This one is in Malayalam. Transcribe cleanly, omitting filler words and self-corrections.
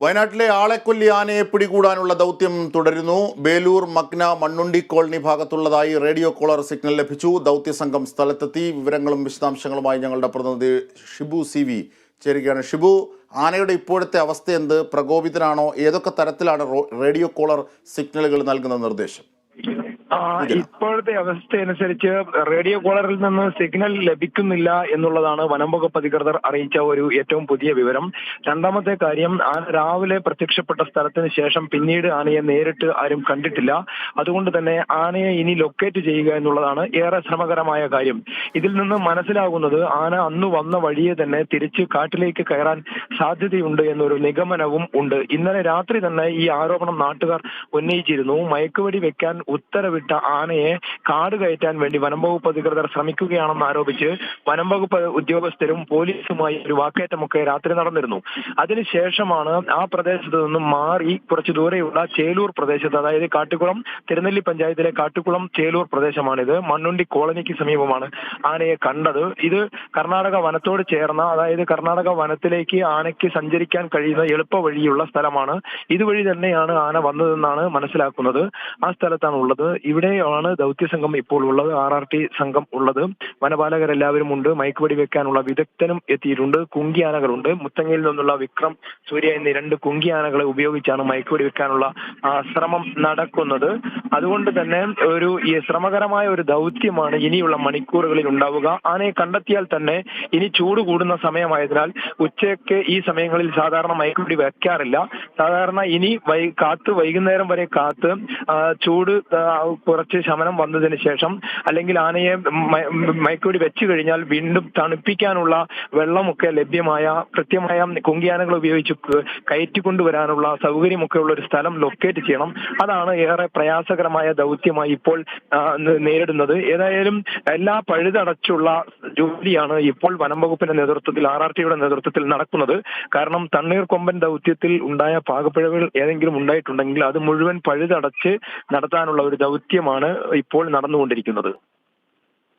വയനാട്ടിലെ ആളെക്കൊല്ലി ആനയെ പിടികൂടാനുള്ള ദൗത്യം തുടരുന്നു. ബേലൂർ, മഗ്ന, മണ്ണുണ്ടി കോളനി ഭാഗത്തുള്ളതായി റേഡിയോ കോളർ സിഗ്നൽ ലഭിച്ചു. ദൗത്യസംഘം സ്ഥലത്തെത്തി. വിവരങ്ങളും വിശദാംശങ്ങളുമായി ഞങ്ങളുടെ പ്രതിനിധി ഷിബു CV ചേരുകയാണ്. ഷിബു, ആനയുടെ ഇപ്പോഴത്തെ അവസ്ഥ എന്ത്? പ്രകോപിതനാണോ? ഏതൊക്കെ തരത്തിലാണ് റേഡിയോ കോളർ സിഗ്നലുകൾ നൽകുന്ന നിർദ്ദേശം? ഇപ്പോഴത്തെ അവസ്ഥയനുസരിച്ച് റേഡിയോ കോളറിൽ നിന്ന് സിഗ്നൽ ലഭിക്കുന്നില്ല എന്നുള്ളതാണ് വനം വകുപ്പ് അധികൃതർ അറിയിച്ച ഒരു ഏറ്റവും പുതിയ വിവരം. രണ്ടാമത്തെ കാര്യം, ആന രാവിലെ പ്രത്യക്ഷപ്പെട്ട സ്ഥലത്തിന് ശേഷം പിന്നീട് ആനയെ നേരിട്ട് ആരും കണ്ടിട്ടില്ല. അതുകൊണ്ട് തന്നെ ആനയെ ഇനി ലൊക്കേറ്റ് ചെയ്യുക എന്നുള്ളതാണ് ഏറെ ശ്രമകരമായ കാര്യം. ഇതിൽ നിന്ന് മനസ്സിലാകുന്നത് ആന അന്ന് വന്ന വഴിയെ തന്നെ തിരിച്ച് കാട്ടിലേക്ക് കയറാൻ സാധ്യതയുണ്ട് എന്നൊരു നിഗമനവും ഉണ്ട്. ഇന്നലെ രാത്രി തന്നെ ഈ ആരോപണം നാട്ടുകാർ ഉന്നയിച്ചിരുന്നു. മയക്കുവെടി വെക്കാൻ ഉത്തരവിട്ട ആനയെ കാട് കയറ്റാൻ വേണ്ടി വനംവകുപ്പ് അധികൃതർ ശ്രമിക്കുകയാണെന്ന് ആരോപിച്ച് വനംവകുപ്പ് ഉദ്യോഗസ്ഥരും പോലീസുമായി ഒരു വാക്കേറ്റമൊക്കെ രാത്രി നടന്നിരുന്നു. അതിനുശേഷമാണ് ആ പ്രദേശത്ത് നിന്നും മാറി കുറച്ചു ദൂരെയുള്ള ചേലൂർ പ്രദേശത്ത്, അതായത് കാട്ടുകുളം, തിരുനെല്ലി പഞ്ചായത്തിലെ കാട്ടുകുളം ചേലൂർ പ്രദേശമാണിത്. മണ്ണുണ്ടി കോളനിക്ക് സമീപമാണ് ആനയെ കണ്ടത്. ഇത് കർണാടക വനത്തോട് ചേർന്ന, അതായത് കർണാടക വനത്തിലേക്ക് ആനയ്ക്ക് സഞ്ചരിക്കാൻ കഴിയുന്ന എളുപ്പ വഴിയുള്ള സ്ഥലമാണ്. ഇതുവഴി തന്നെയാണ് ആന വന്നതെന്നാണ് മനസ്സിലാക്കുന്നത്. ആ സ്ഥലത്താണ് ഉള്ളത്. ഇവിടെയാണ് ദൗത്യസംഘം ഇപ്പോൾ ഉള്ളത്. RRT സംഘം ഉള്ളത്. വനപാലകരെല്ലാവരും ഉണ്ട്. മയക്കുവെടി വെക്കാനുള്ള വിദഗ്ധനും എത്തിയിട്ടുണ്ട്. കുങ്കിയാനകളുണ്ട്. മുത്തങ്ങയിൽ നിന്നുള്ള വിക്രം, സൂര്യ എന്നീ 2 കുങ്കിയാനകളെ ഉപയോഗിച്ചാണ് മയക്കുവെടി വെക്കാനുള്ള ശ്രമം നടക്കുന്നത്. അതുകൊണ്ട് തന്നെ ഈ ശ്രമകരമായ ഒരു ദൗത്യമാണ് ഇനിയുള്ള മണിക്കൂറുകളിൽ ഉണ്ടാവുക. ആനയെ കണ്ടെത്തിയാൽ തന്നെ ഇനി ചൂട് കൂടുന്ന സമയമായതിനാൽ ഉച്ചയ്ക്ക് ഈ സമയങ്ങളിൽ സാധാരണ മയക്കുവെടി വെക്കാറില്ല. സാധാരണ ഇനി വൈകുന്നേരം വരെ കാത്ത് ചൂട് കുറച്ച് ശമനം വന്നതിന് ശേഷം, അല്ലെങ്കിൽ ആനയെ മയക്കുവെടി വെച്ചു കഴിഞ്ഞാൽ വീണ്ടും തണുപ്പിക്കാനുള്ള വെള്ളമൊക്കെ ലഭ്യമായ കൃത്യമായ കുങ്കിയാനകൾ ഉപയോഗിച്ച് കയറ്റിക്കൊണ്ടുവരാനുള്ള സൗകര്യമൊക്കെ ഉള്ള ഒരു സ്ഥലം ലൊക്കേറ്റ് ചെയ്യണം. അതാണ് ഏറെ പ്രയാസകരമായ ദൗത്യമായി ഇപ്പോൾ നേരിടുന്നത്. ഏതായാലും എല്ലാ പഴുതടച്ചുള്ള ജോലിയാണ് ഇപ്പോൾ വനം വകുപ്പിന്റെ നേതൃത്വത്തിൽ, RRTയുടെ നേതൃത്വത്തിൽ നടക്കുന്നത്. കാരണം തണ്ണീർക്കൊമ്പൻ ദൗത്യത്തിൽ ഉണ്ടായ പാകപ്പിഴവുകൾ ഏതെങ്കിലും ഉണ്ടായിട്ടുണ്ടെങ്കിൽ അത് മുഴുവൻ പഴുതടച്ച് നടത്താനുള്ള ഒരു ദൗത്യമാണ് ഇപ്പോൾ നടന്നുകൊണ്ടിരിക്കുന്നത്.